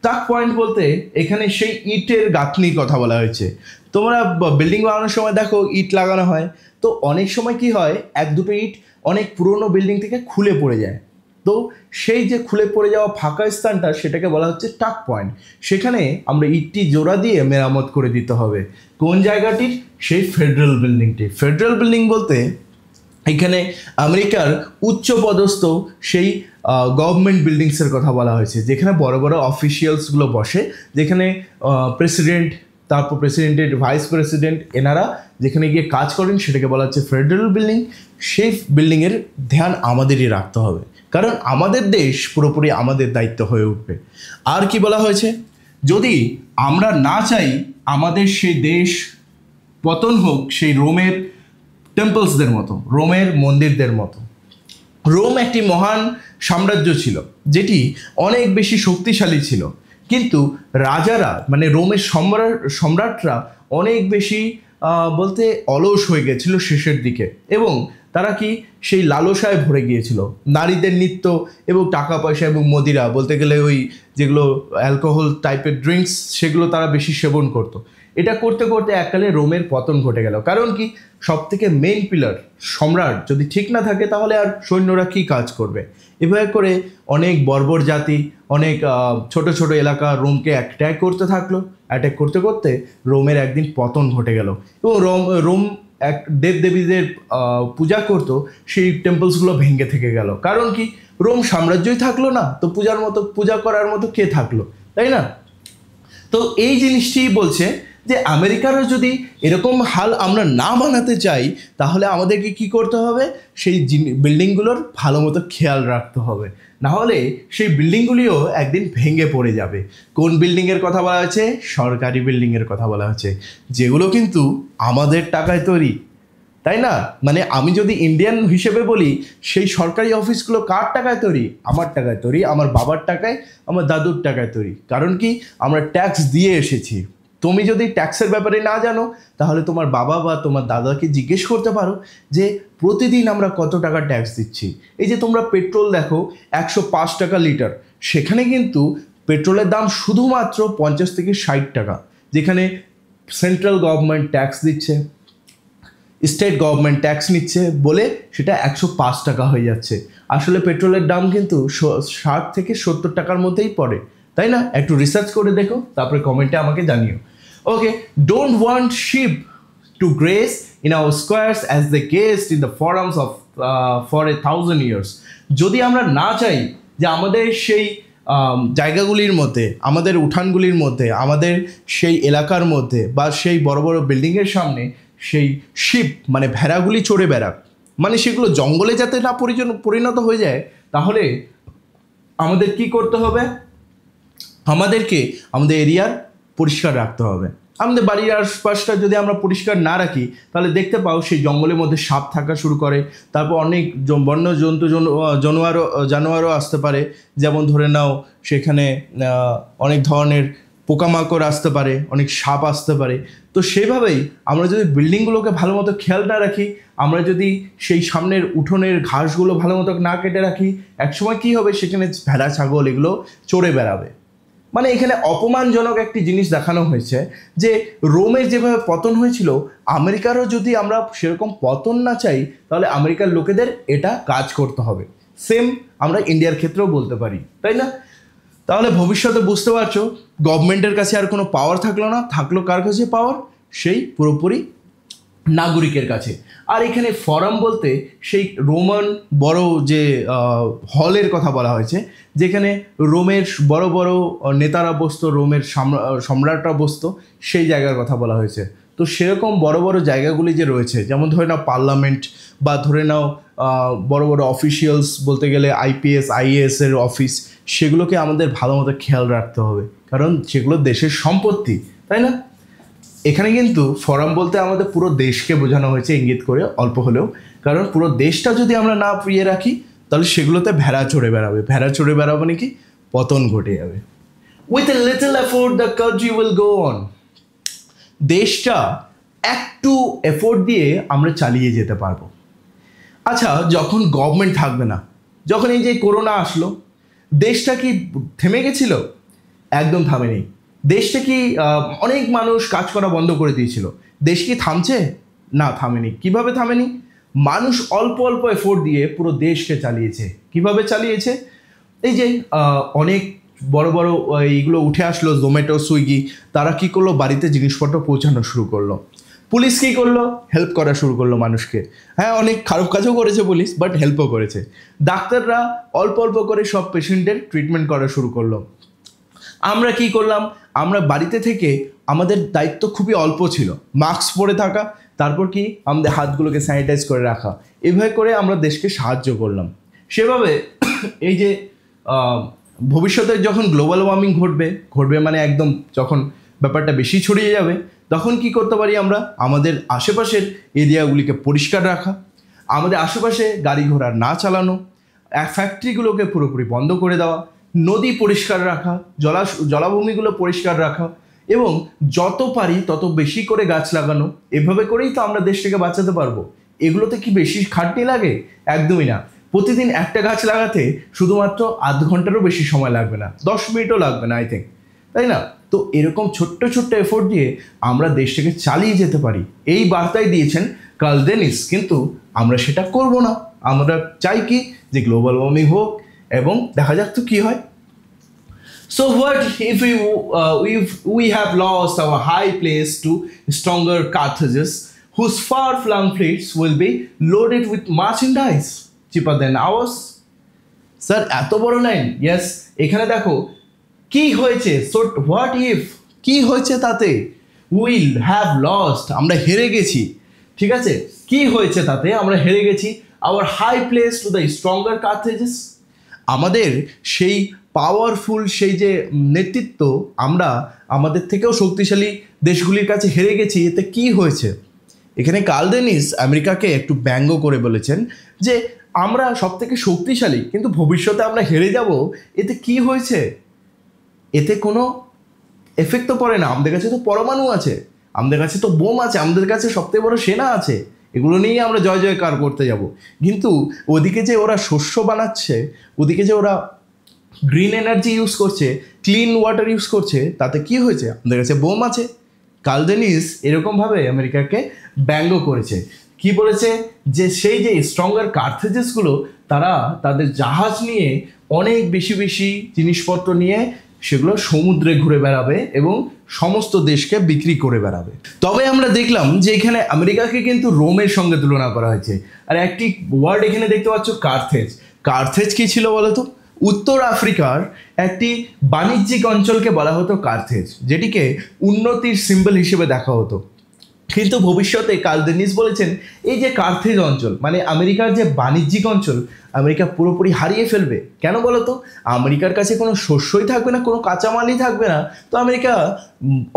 Tack point বলতে এখানে সেই ইটের গাঁথনির কথা বলা হয়েছে। তোমরা বিল্ডিং বানানোর সময় দেখো ইট লাগানো হয়, তো অনেক সময় কি হয়, এক দুটো ইট অনেক পুরনো বিল্ডিং থেকে খুলে পড়ে যায়। তো সেই যে খুলে পড়ে যাওয়া ফাঁকা স্থানটা, সেটাকে বলা হচ্ছে টাক পয়েন্ট। সেখানে আমরা ইটটি জোড়া দিয়ে মেরামত করে দিতে হবে। কোন জায়গাটির? সেই ফেডারেল বিল্ডিংটি। ফেডারেল বিল্ডিং বলতে এখানে আমেরিকার উচ্চপদস্থ সেই গভর্নমেন্ট বিল্ডিংসের কথা বলা হয়েছে, যেখানে বড় বড় অফিসিয়ালসগুলো বসে, যেখানে প্রেসিডেন্ট, তারপর প্রেসিডেন্টের ভাইস প্রেসিডেন্ট, এনারা যেখানে গিয়ে কাজ করেন, সেটাকে বলা হচ্ছে ফেডারেল বিল্ডিং। সেই বিল্ডিংয়ের ধ্যান আমাদেরই রাখতে হবে, কারণ আমাদের দেশ পুরোপুরি আমাদের দায়িত্ব হয়ে উঠবে। আর কি বলা হয়েছে? যদি আমরা না চাই আমাদের সেই দেশ পতন হোক সেই রোমের টেম্পলসদের মতো, রোমের মন্দিরদের মতো। রোম একটি মহান সাম্রাজ্য ছিল, যেটি অনেক বেশি শক্তিশালী ছিল, কিন্তু রাজারা মানে রোমের সম্রাটরা অনেক বেশি বলতে অলস হয়ে গেছিল শেষের দিকে, এবং তারা কি সেই লালসায় ভরে গিয়েছিল। নারীদের নৃত্য এবং টাকা পয়সা এবং মদিরা, বলতে গেলে ওই যেগুলো অ্যালকোহল টাইপের ড্রিঙ্কস, সেগুলো তারা বেশি সেবন করতো। এটা করতে করতে এককালে রোমের পতন ঘটে গেল। কারণ কি, সব থেকে মেইন পিলার সম্রাট যদি ঠিক না থাকে, তাহলে আর সৈন্যরা কী কাজ করবে? এভাবে করে অনেক বর্বর জাতি, অনেক ছোট ছোট এলাকা রোমকে অ্যাটাক করতে থাকলো। অ্যাটাক করতে করতে রোমের একদিন পতন ঘটে গেল, এবং রোম এক দেবদেবীদের পূজা করতো, সেই টেম্পলসগুলো ভেঙে থেকে গেল। কারণ কি, রোম সাম্রাজ্যই থাকলো না, তো পূজা করার মতো কে থাকলো, তাই না? তো এই জিনিসটি বলছে যে আমেরিকারও যদি এরকম হাল আমরা না বানাতে চাই, তাহলে আমাদেরকে কি করতে হবে? সেই বিল্ডিংগুলোর ভালো মতো খেয়াল রাখতে হবে, না হলে সেই বিল্ডিংগুলিও একদিন ভেঙে পড়ে যাবে। কোন বিল্ডিংয়ের কথা বলা হয়েছে? সরকারি বিল্ডিংয়ের কথা বলা হয়েছে, যেগুলো কিন্তু আমাদের টাকায় তৈরি, তাই না? মানে আমি যদি ইন্ডিয়ান হিসেবে বলি, সেই সরকারি অফিসগুলো কার টাকায় তৈরি? আমার টাকায় তৈরি, আমার বাবার টাকায়, আমার দাদুর টাকায় তৈরি। কারণ কি, আমরা ট্যাক্স দিয়ে এসেছি। তুমি যদি ট্যাক্সের ব্যাপারে না জানো, তাহলে তোমার বাবা বা তোমার দাদাকে জিজ্ঞেস করতে পারো যে প্রতিদিন আমরা কত টাকা ট্যাক্স দিচ্ছি। এই যে তোমরা পেট্রোল দেখো 105 টাকা লিটার, সেখানে কিন্তু পেট্রোলের দাম শুধুমাত্র 50 থেকে 60 টাকা, যেখানে সেন্ট্রাল গভর্নমেন্ট ট্যাক্স দিচ্ছে, স্টেট গভর্নমেন্ট ট্যাক্স নিচ্ছে বলে সেটা 105 টাকা হয়ে যাচ্ছে। আসলে পেট্রোলের দাম কিন্তু 60 থেকে 70 টাকার মধ্যেই পড়ে, তাই না? একটু রিসার্চ করে দেখো, তারপরে কমেন্টে আমাকে জানিও। Okay, don't want sheep to graze in our squares as the guest in the forums of for 1000 years। যদি আমরা না চাই যে আমাদের সেই জায়গাগুলির মধ্যে, আমাদের উঠানগুলির মধ্যে, আমাদের সেই এলাকার মধ্যে বা সেই বড় বড় বিল্ডিংয়ের সামনে সেই শিপ মানে ভেড়াগুলি চড়ে বেড়াক, মানে সেগুলো জঙ্গলে যাতে না পরিণত হয়ে যায়, তাহলে আমাদের কি করতে হবে? আমাদেরকে আমাদের এরিয়ার পরিষ্কার রাখতে হবে। আমাদের বাড়ির আশপাশটা যদি আমরা পরিষ্কার না রাখি, তাহলে দেখতে পাও সেই জঙ্গলের মধ্যে সাপ থাকা শুরু করে, তারপর অনেক বন্য জন্তু জানোয়ারও আসতে পারে। যেমন ধরে নাও সেখানে অনেক ধরনের পোকামাকড় আসতে পারে, অনেক সাপ আসতে পারে। তো সেইভাবেই আমরা যদি বিল্ডিংগুলোকে ভালো মতো খেয়াল না রাখি, আমরা যদি সেই সামনের উঠোনের ঘাসগুলো ভালো মতো না কেটে রাখি, একসময় কী হবে, সেখানে ভেড়া ছাগল এগুলো চড়ে বেড়াবে। মানে এখানে অপমানজনক একটি জিনিস দেখানো হয়েছে যে রোমের যেভাবে পতন হয়েছিল, আমেরিকারও যদি আমরা সেরকম পতন না চাই, তাহলে আমেরিকার লোকেদের এটা কাজ করতে হবে। সেম আমরা ইন্ডিয়ার ক্ষেত্রেও বলতে পারি, তাই না? তাহলে ভবিষ্যতে বুঝতে পারছো, গভর্নমেন্টের কাছে আর কোনো পাওয়ার থাকলো না, থাকলো কার কাছে পাওয়ার? সেই পুরোপুরি নাগরিকের কাছে। আর এখানে ফোরাম বলতে সেই রোমান বড় যে হলের কথা বলা হয়েছে, যেখানে রোমের বড় বড় নেতারা বসতো, রোমের সম্রাটরা বসতো, সেই জায়গার কথা বলা হয়েছে। তো সেরকম বড় বড় জায়গাগুলি যে রয়েছে, যেমন ধরে নাও পার্লামেন্ট, বা ধরে নাও বড় বড় অফিসিয়ালস বলতে গেলে আইপিএস আইএএস এর অফিস, সেগুলোকে আমাদের ভালো মতো খেয়াল রাখতে হবে, কারণ সেগুলো দেশের সম্পত্তি, তাই না? এখানে কিন্তু ফোরাম বলতে আমাদের পুরো দেশকে বোঝানো হয়েছে ইঙ্গিত করে, অল্প হলেও। কারণ পুরো দেশটা যদি আমরা না প্রিয়ে রাখি, তাহলে সেগুলোতে ভেড়া চড়ে বেড়াবে। ভেড়া চড়ে বেড়াবে মানে কি? পতন ঘটে যাবে। With a little effort the country will go on. দেশটা একটু এফোর্ট দিয়ে আমরা চালিয়ে যেতে পারবো। আচ্ছা, যখন গভর্নমেন্ট থাকবে না, যখন এই যে করোনা আসলো, দেশটা কি থেমে গেছিল? একদম থামেনি। দেশটা কি অনেক মানুষ কাজ করা বন্ধ করে দিয়েছিল, দেশ কি থামছে? না, থামেনি। কিভাবে থামেনি? মানুষ অল্প অল্প এফোর্ট দিয়ে পুরো দেশকে চালিয়েছে। কিভাবে চালিয়েছে? এই যে অনেক বড় বড় এইগুলো উঠে আসলো, জোম্যাটো, সুইগি, তারা কি করলো? বাড়িতে জিনিসপত্র পৌঁছানো শুরু করলো। পুলিশ কী করলো? হেল্প করা শুরু করলো মানুষকে। হ্যাঁ, অনেক খারাপ কাজও করেছে পুলিশ, বাট হেল্পও করেছে। ডাক্তাররা অল্প অল্প করে সব পেশেন্টের ট্রিটমেন্ট করা শুরু করলো। আমরা কি করলাম? আমরা বাড়িতে থেকে, আমাদের দায়িত্ব খুবই অল্প ছিল, মাস্ক পরে থাকা, তারপর কি আমাদের হাতগুলোকে স্যানিটাইজ করে রাখা, এভাবে করে আমরা দেশকে সাহায্য করলাম। সেভাবে এই যে ভবিষ্যতে যখন গ্লোবাল ওয়ার্মিং ঘটবে মানে একদম যখন ব্যাপারটা বেশি ছড়িয়ে যাবে, তখন কি করতে পারি আমরা? আমাদের আশেপাশের এরিয়াগুলিকে পরিষ্কার রাখা, আমাদের আশেপাশে গাড়ি ঘোড়া না চালানো, ফ্যাক্টরিগুলোকে পুরোপুরি বন্ধ করে দেওয়া, নদী পরিষ্কার রাখা, জলাভূমিগুলো পরিষ্কার রাখা, এবং যত পারি তত বেশি করে গাছ লাগানো। এভাবে করেই তো আমরা দেশটাকে বাঁচাতে পারবো। এগুলোতে কি বেশি খাটনি লাগে? একদমই না। প্রতিদিন একটা গাছ লাগাতে শুধুমাত্র আধ ঘন্টারও বেশি সময় লাগবে না, 10 মিনিটও লাগবে না, আই থিঙ্ক, তাই না? তো এরকম ছোট্ট ছোট্ট এফোর্ট দিয়ে আমরা দেশটাকে চালিয়ে যেতে পারি, এই বার্তাই দিয়েছেন কার্ল ডেনিস। কিন্তু আমরা সেটা করব না। আমরা চাই কি? যে গ্লোবাল ওয়ার্মিং হোক, এবং দেখা যাক তো কী হয়। So what if we have lost our high place to stronger Carthages, whose far-flung fleets will be loaded with merchandise cheaper than ours? Sir, এত বড় লাইন? ইয়েস, এখানে দেখো কি হয়েছে। সো হোয়াট ইফ, কি হয়েছে তাতে? উইল হ্যাভ লস্ট, আমরা হেরে গেছি। ঠিক আছে, কি হয়েছে তাতে? আমরা হেরে গেছি। Our high place to the stronger Carthages, আমাদের সেই পাওয়ারফুল সেই যে নেতৃত্ব, আমরা আমাদের থেকেও শক্তিশালী দেশগুলির কাছে হেরে গেছি। এতে কি হয়েছে? এখানে কার্ল ডেনিস আমেরিকাকে একটু ব্যঙ্গ করে বলেছেন যে আমরা সব থেকে শক্তিশালী, কিন্তু ভবিষ্যতে আমরা হেরে যাব। এতে কি হয়েছে? এতে কোনো এফেক্ট তো পড়ে না। আমাদের কাছে তো পরমাণু আছে, আমাদের কাছে তো বোম আছে, আমাদের কাছে সবথেকে বড় সেনা আছে, এগুলো নিয়েই আমরা জয় জয়কার করতে যাব। কিন্তু ওদিকে যে ওরা শস্য বানাচ্ছে, ওদিকে যে ওরা গ্রিন এনার্জি ইউজ করছে, ক্লিন ওয়াটার ইউজ করছে, তাতে কি হয়েছে? আমাদের কাছে বোম আছে। কার্ল ডেনিস এরকমভাবে আমেরিকাকে ব্যঙ্গ করেছে। কি বলেছে? যে সেই যে স্ট্রঙ্গার কার্থেজেসগুলো, তারা তাদের জাহাজ নিয়ে অনেক বেশি বেশি জিনিসপত্র নিয়ে সেগুলো সমুদ্রে ঘুরে বেড়াবে এবং সমস্ত দেশকে বিক্রি করে বেড়াবে। তবে আমরা দেখলাম যে এখানে আমেরিকাকে কিন্তু রোমের সঙ্গে তুলনা করা হয়েছে। আর একটি ওয়ার্ড এখানে দেখতে পাচ্ছ, কার্থেজ। কার্থেজ কী ছিল বলো তো? উত্তর আফ্রিকার একটি বাণিজ্যিক অঞ্চলকে বলা হতো কার্থেজ, যেটিকে উন্নতির সিম্বল হিসেবে দেখা হতো। কিন্তু ভবিষ্যতে কার্ল ডেনিস বলেছেন এই যে কার্থেজ অঞ্চল মানে আমেরিকার যে বাণিজ্যিক অঞ্চল, আমেরিকা পুরোপুরি হারিয়ে ফেলবে। কেন বলো তো? আমেরিকার কাছে কোনো শস্যই থাকবে না, কোনো কাঁচামালই থাকবে না, তো আমেরিকা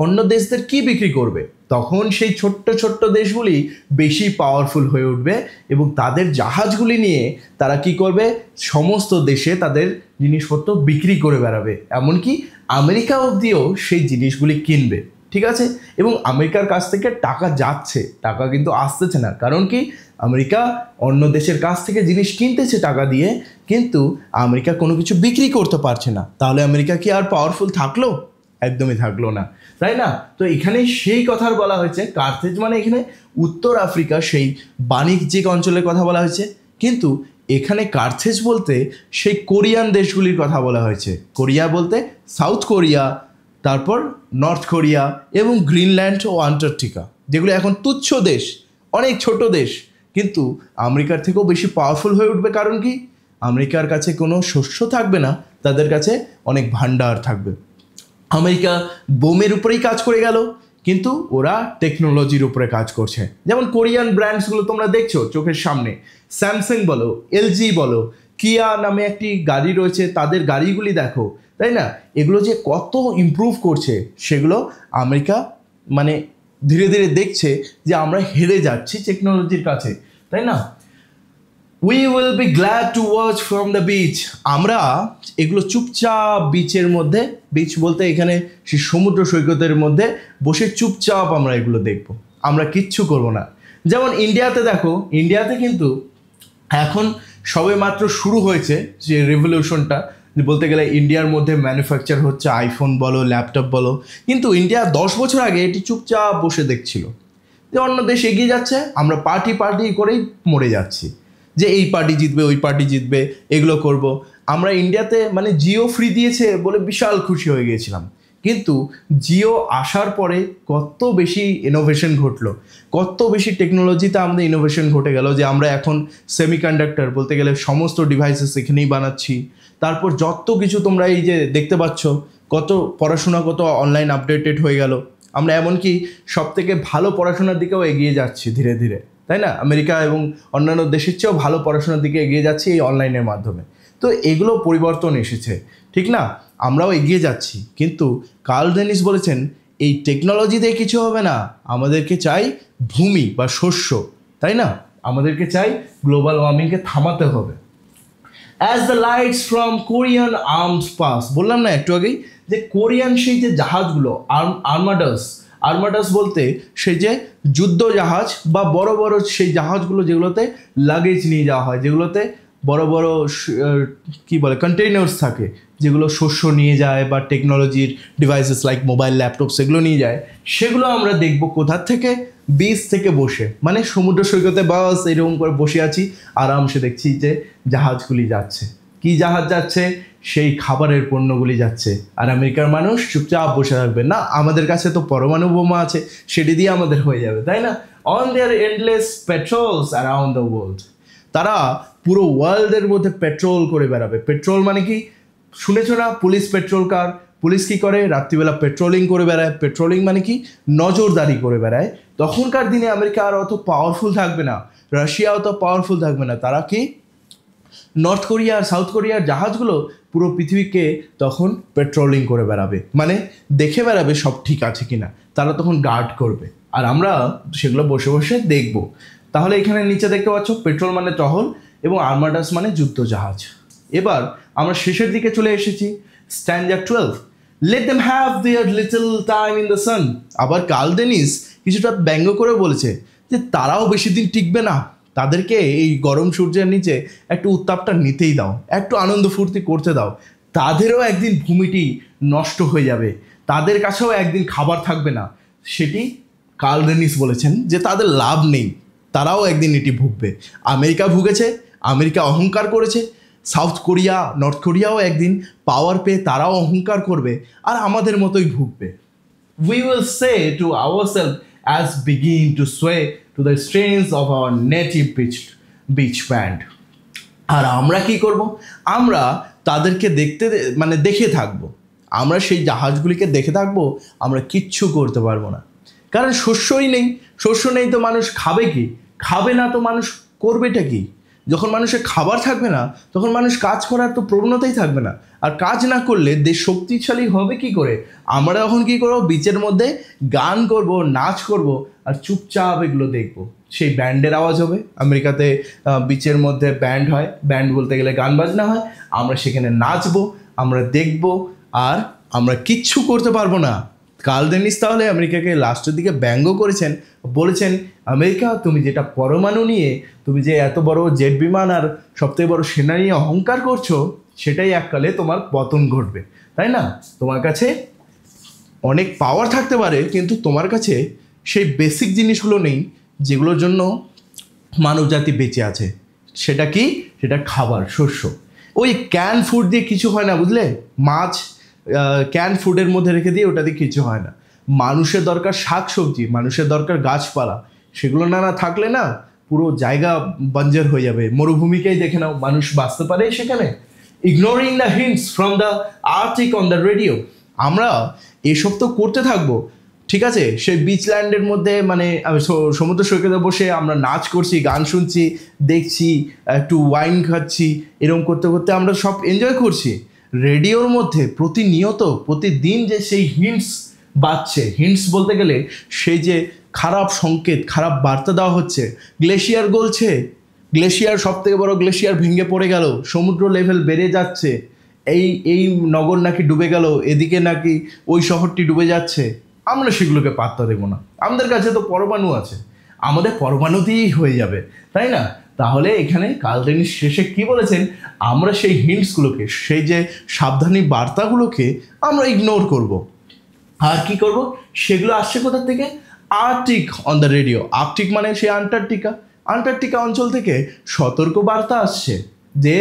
অন্য দেশদের কি বিক্রি করবে? তখন সেই ছোট্ট ছোট্ট দেশগুলি বেশি পাওয়ারফুল হয়ে উঠবে এবং তাদের জাহাজগুলি নিয়ে তারা কি করবে? সমস্ত দেশে তাদের জিনিসপত্র বিক্রি করে বেড়াবে, এমনকি আমেরিকা অবধিও সেই জিনিসগুলি কিনবে। ঠিক আছে, এবং আমেরিকার কাছ থেকে টাকা যাচ্ছে, টাকা কিন্তু আসতেছে না। কারণ কি, আমেরিকা অন্য দেশের কাছ থেকে জিনিস কিনতেছে টাকা দিয়ে, কিন্তু আমেরিকা কোনো কিছু বিক্রি করতে পারছে না। তাহলে আমেরিকা কি আর পাওয়ারফুল থাকলো? একদমই থাকলো না, তাই না? তো এখানে সেই কথার বলা হয়েছে, কার্থেজ মানে এখানে উত্তর আফ্রিকা, সেই বাণিজ্যিক অঞ্চলের কথা বলা হয়েছে। কিন্তু এখানে কার্থেজ বলতে সেই কোরিয়ান দেশগুলির কথা বলা হয়েছে। কোরিয়া বলতে সাউথ কোরিয়া, তারপর নর্থ কোরিয়া এবং গ্রিনল্যান্ড ও আন্টার্কটিকা, যেগুলো এখন তুচ্ছ দেশ, অনেক ছোট দেশ, কিন্তু আমেরিকার থেকেও বেশি পাওয়ারফুল হয়ে উঠবে। কারণ কি, আমেরিকার কাছে কোনো শস্য থাকবে না, তাদের কাছে অনেক ভান্ডার থাকবে। আমেরিকা বোমের উপরেই কাজ করে গেল, কিন্তু ওরা টেকনোলজির উপরে কাজ করছে। যেমন কোরিয়ান ব্র্যান্ডসগুলো তোমরা দেখছো চোখের সামনে, স্যামসাং বলো, এলজি বলো, কিয়া নামে একটি গাড়ি রয়েছে, তাদের গাড়িগুলি দেখো, তাই না? এগুলো যে কত ইমপ্রুভ করছে, সেগুলো আমেরিকা মানে ধীরে ধীরে দেখছে যে আমরা হেরে যাচ্ছি টেকনোলজির কাছে, তাই না? We will be glad to watch from the beach. আমরা এগুলো চুপচাপ বিচের মধ্যে, বিচ বলতে এখানে সেই সমুদ্র সৈকতের মধ্যে বসে চুপচাপ আমরা এগুলো দেখব, আমরা কিচ্ছু করব না। যেমন ইন্ডিয়াতে দেখো, ইন্ডিয়াতে কিন্তু এখন সবে মাত্র শুরু হয়েছে যে রেভলিউশনটা, বলতে গেলে ইন্ডিয়ার মধ্যে ম্যানুফ্যাকচার হচ্ছে আইফোন বলো, ল্যাপটপ বলো, কিন্তু ইন্ডিয়া 10 বছর আগে এটি চুপচাপ বসে দেখছিল যে অন্য দেশ এগিয়ে যাচ্ছে, আমরা পার্টি করেই মরে যাচ্ছি, যে এই পার্টি জিতবে, ওই পার্টি জিতবে, এগুলো করব। আমরা ইন্ডিয়াতে মানে জিও ফ্রি দিয়েছে বলে বিশাল খুশি হয়ে গিয়েছিলাম, কিন্তু জিও আসার পরে কত বেশি ইনোভেশন ঘটলো, কত বেশি টেকনোলজিতে আমাদের ইনোভেশন ঘটে গেল, যে আমরা এখন সেমিকন্ডাক্টর বলতে গেলে সমস্ত ডিভাইসেস এখানেই বানাচ্ছি। তারপর যত কিছু তোমরা এই যে দেখতে পাচ্ছ, কত পড়াশোনা কত অনলাইন আপডেটেড হয়ে গেল, আমরা এমনকি সব থেকে ভালো পড়াশোনার দিকেও এগিয়ে যাচ্ছি ধীরে ধীরে, তাই না? আমেরিকা এবং অন্যান্য দেশের চেয়েও ভালো পড়াশোনার দিকে এগিয়ে যাচ্ছি এই অনলাইনের মাধ্যমে। তো এগুলো পরিবর্তন এসেছে, ঠিক না? আমরাও এগিয়ে যাচ্ছি, কিন্তু কার্ল ডেনিস বলেছেন এই টেকনোলজি দিয়ে কিছু হবে না, আমাদেরকে চাই ভূমি বা শস্য, তাই না? আমাদেরকে চাই গ্লোবাল ওয়ার্মিংকে থামাতে হবে। As the lights from Korean arms pass, বললাম না একটু আগেই যে কোরিয়ান সেই যে জাহাজগুলো, আর্মাডাস বলতে সেই যে যুদ্ধ জাহাজ বা বড় বড় সেই জাহাজগুলো যেগুলোতে লাগেজ নিয়ে যাওয়া হয়, যেগুলোতে বড় বড় কী বলে কন্টেইনার্স থাকে, যেগুলো শস্য নিয়ে যায় বা টেকনোলজির ডিভাইসেস লাইক মোবাইল, ল্যাপটপ সেগুলো নিয়ে যায়, সেগুলো আমরা দেখব কোথার থেকে, বিচ থেকে বসে, মানে সমুদ্র সৈকতে বাস এরকম করে বসে আছি, আরামসে দেখছি যে জাহাজগুলি যাচ্ছে। কি জাহাজ যাচ্ছে? সেই খাবারের পণ্যগুলি যাচ্ছে, আর আমেরিকার মানুষ চুপচাপ বসে থাকবে না, আমাদের কাছে তো পরমাণু বোমা আছে, সেটি দিয়ে আমাদের হয়ে যাবে, তাই না? On their endless patrols around the world, তারা পুরো ওয়ার্ল্ডের মধ্যে পেট্রোল করে বেড়াবে। পেট্রোল মানে কি শুনেছো না? পুলিশ পেট্রোল কার, পুলিশ কি করে? রাত্রিবেলা পেট্রোলিং করে বেড়ায়। পেট্রোলিং মানে কি? নজরদারি করে বেড়ায়। তখনকার দিনে আমেরিকা আর অত পাওয়ারফুল থাকবে না, রাশিয়া অত পাওয়ারফুল থাকবে না, তারা কি নর্থ কোরিয়া আর সাউথ কোরিয়ার জাহাজগুলো পুরো পৃথিবীকে তখন পেট্রোলিং করে বেড়াবে, মানে দেখে বেড়াবে সব ঠিক আছে কিনা, তারা তখন গার্ড করবে, আর আমরা সেগুলো বসে বসে দেখব। তাহলে এখানে নিচে দেখতে পাচ্ছ পেট্রোল মানে টহল এবং আর্মাডাস মানে যুদ্ধ জাহাজ। এবার আমরা শেষের দিকে চলে এসেছি, স্ট্যান্ডার 12, let them have their little time in the sun. আবার কার্ল ডেনিস কিছুটা ব্যঙ্গ করে বলেছে যে তারাও বেশি দিন টিকবে না, তাদেরকে এই গরম সূর্যের নিচে একটু উত্তাপটা নিতেই দাও, একটু আনন্দ ফুর্তি করতে দাও, তাদেরও একদিন ভূমিটি নষ্ট হয়ে যাবে, তাদের কাছেও একদিন খাবার থাকবে না। সেটি কার্ল ডেনিস বলেছেন যে তাদের লাভ নেই, তারাও একদিন এটি ভুগবে। আমেরিকা ভুগেছে, আমেরিকা অহংকার করেছে, সাউথ কোরিয়া, নর্থ কোরিয়াও একদিন পাওয়ার পেয়ে তারাও অহংকার করবে আর আমাদের মতোই ভুগবে। We will say to ourselves as begin to sway to the strains of our native beach band. আর আমরা কি করব? আমরা তাদেরকে মানে দেখে থাকবো, আমরা সেই জাহাজগুলিকে দেখে থাকবো, আমরা কিচ্ছু করতে পারবো না, কারণ শস্যই নেই। শস্য নেই তো মানুষ খাবে কি? খাবে না তো মানুষ করবেটা কি? যখন মানুষের খাবার থাকবে না তখন মানুষ কাজ করার তো প্রবণতাই থাকবে না, আর কাজ না করলে দেশ শক্তিশালী হবে কি করে? আমরা এখন কি করবো? বিচের মধ্যে গান করব, নাচ করব, আর চুপচাপ এগুলো দেখব। সেই ব্যান্ডের আওয়াজ হবে, আমেরিকাতে বিচের মধ্যে ব্যান্ড হয়, ব্যান্ড বলতে গেলে গান বাজনা হয়, আমরা সেখানে নাচবো, আমরা দেখব, আর আমরা কিচ্ছু করতে পারবো না, কার্ল ডেনিস তাহলে আমেরিকাকে লাস্টের দিকে ব্যঙ্গ করেছেন, বলেছেন আমেরিকা তুমি যেটা পরমাণু নিয়ে তুমি যে এত বড় জেট বিমান আর সবথেকে বড় সেনা নিয়ে অহংকার করছো, সেটাই এককালে তোমার পতন ঘটবে, তাই না? তোমার কাছে অনেক পাওয়ার থাকতে পারে কিন্তু তোমার কাছে সেই বেসিক জিনিসগুলো নেই যেগুলোর জন্য মানবজাতি বেঁচে আছে। সেটা কি? সেটা খাবার, শস্য। ওই ক্যান ফুড দিয়ে কিছু হয় না, বুঝলে? মাছ ক্যান ফুডের মধ্যে রেখে দিয়ে ওটা দিয়ে কিছু হয় না। মানুষের দরকার শাক সবজি, মানুষের দরকার গাছপালা, সেগুলো না থাকলে না পুরো জায়গা বাঞ্জার হয়ে যাবে। মরুভূমিকেই দেখে নাও, মানুষ বাঁচতে পারে সেখানে? Ignoring the hints from the Arctic on the radio. আমরা এসব তো করতে থাকবো, ঠিক আছে? সেই বিচ ল্যান্ডের মধ্যে মানে সমুদ্র সৈকতে বসে আমরা নাচ করছি, গান শুনছি, দেখছি, একটু ওয়াইন খাচ্ছি, এরকম করতে করতে আমরা সব এনজয় করছি। রেডিওর মধ্যে প্রতিনিয়ত প্রতিদিন যে সেই হিন্টস বাজছে, হিন্টস বলতে গেলে সেই যে খারাপ সংকেত, খারাপ বার্তা দেওয়া হচ্ছে। গ্লেশিয়ার গলছে, গ্লেশিয়ার সব থেকে বড় গ্লেশিয়ার ভেঙে পড়ে গেল, সমুদ্র লেভেল বেড়ে যাচ্ছে, এই এই নগর নাকি ডুবে গেল, এদিকে নাকি ওই শহরটি ডুবে যাচ্ছে। আমরা সেগুলোকে পাত্তা দেবো না, আমাদের কাছে তো পরমাণু আছে, আমাদের পরমাণু দিয়েই হয়ে যাবে, তাই না? তাহলে এখানে কার্ল ডেনিস শেষে কি বলেছেন? আমরা সেই হিন্টসগুলোকে, সেই যে সাবধানী বার্তাগুলোকে আমরা ইগনোর করব। আর কি করব? সেগুলো আসছে কোথা থেকে? Arctic on the radio. Arctic মানে সেই আন্টার্কটিকা, আন্টার্কটিকা অঞ্চল থেকে সতর্ক বার্তা আসছে যে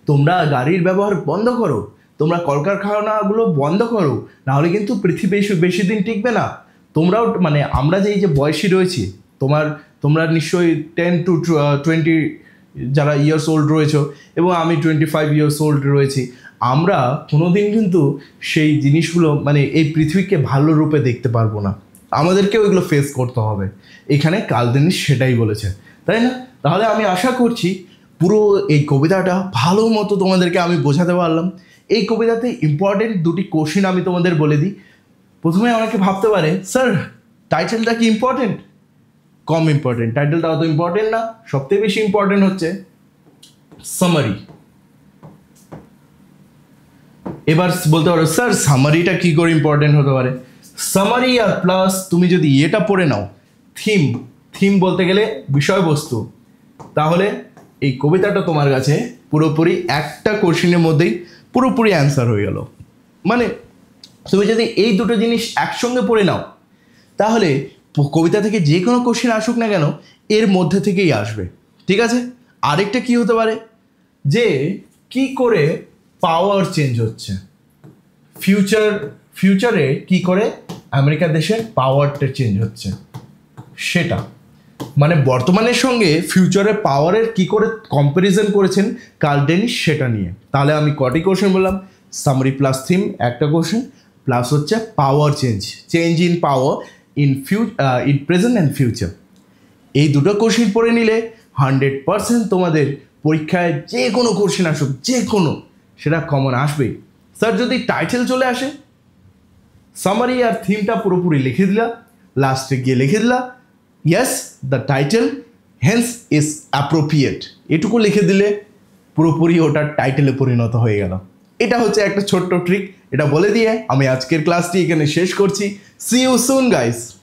তোমরা গাড়ির ব্যবহার বন্ধ করো, তোমরা কলকারখানাগুলো বন্ধ করো, নাহলে কিন্তু পৃথিবী বেশি দিন টিকবে না। তোমরাও মানে আমরা যে এই যে বয়সী রয়েছি, তোমরা নিশ্চয়ই 10 to 20 যারা ইয়ার্স ওল্ড রয়েছে, এবং আমি 25 ইয়ার্স ওল্ড রয়েছি, আমরা কোনোদিন কিন্তু সেই জিনিসগুলো মানে এই পৃথিবীকে ভালো রূপে দেখতে পারবো না, আমাদেরকেও এগুলো ফেস করতে হবে। এখানে কার্ল ডেনিস সেটাই বলেছে, তাই না? তাহলে আমি আশা করছি পুরো এই কবিতাটা ভালো মতো তোমাদেরকে আমি বোঝাতে পারলাম। এই কবিতাতে ইম্পর্টেন্ট দুটি কোশ্চেন আমি তোমাদের বলে দিই। প্রথমে অনেকে ভাবতে পারে স্যার টাইটেলটা কি ইম্পর্টেন্ট? কম ইম্পর্টেন্ট, টাইটেলটা অত ইম্পর্টেন্ট না। সবথেকে বেশি ইম্পর্টেন্ট হচ্ছে সামারি। এবার বলতে পারো স্যার সামারিটা কি করে ইম্পর্টেন্ট হতে পারে? সামারি আর প্লাস তুমি যদি এটা পড়ে নাও, থিম, থিম বলতে গেলে বিষয়বস্তু, তাহলে এই কবিতাটা তোমার কাছে পুরোপুরি একটা কোশ্চেনের মধ্যেই পুরোপুরি অ্যান্সার হয়ে গেল। মানে তুমি যদি এই দুটো জিনিস একসঙ্গে পড়ে নাও, তাহলে কবিতা থেকে যে কোনো কোশ্চেন আসুক না কেন এর মধ্যে থেকেই আসবে, ঠিক আছে? আরেকটা কি হতে পারে যে কি করে পাওয়ার চেঞ্জ হচ্ছে, ফিউচারে কি করে আমেরিকা দেশের পাওয়ারটা চেঞ্জ হচ্ছে, সেটা মানে বর্তমানের সঙ্গে ফিউচারের পাওয়ারের কি করে কম্প্যারিজন করেছেন কার্ল ডেনিস, সেটা নিয়ে। তাহলে আমি কটি কোশ্চেন বললাম? সামারি প্লাস থিম একটা কোশ্চেন, প্লাস হচ্ছে power change in power in present and future. এই দুটো কোশ্চেন পড়ে নিলে 100% তোমাদের পরীক্ষায় যে কোনো কোশ্চেন আসুক, যে কোনো, সেটা কমন আসবেই। স্যার যদি টাইটেল চলে আসে, সামারি আর থিমটা পুরোপুরি লিখে দিলা, লাস্টে গিয়ে লিখে দিলা yes the title hence is appropriate, এটুকু লিখে দিলে পুরোপুরি ওটা টাইটেলে পরিণত হয়ে গেল। এটা হচ্ছে একটা ছোট্ট ট্রিক, এটা বলে দিয়ে আমি আজকের ক্লাসটি এখানে শেষ করছি। See you soon guys.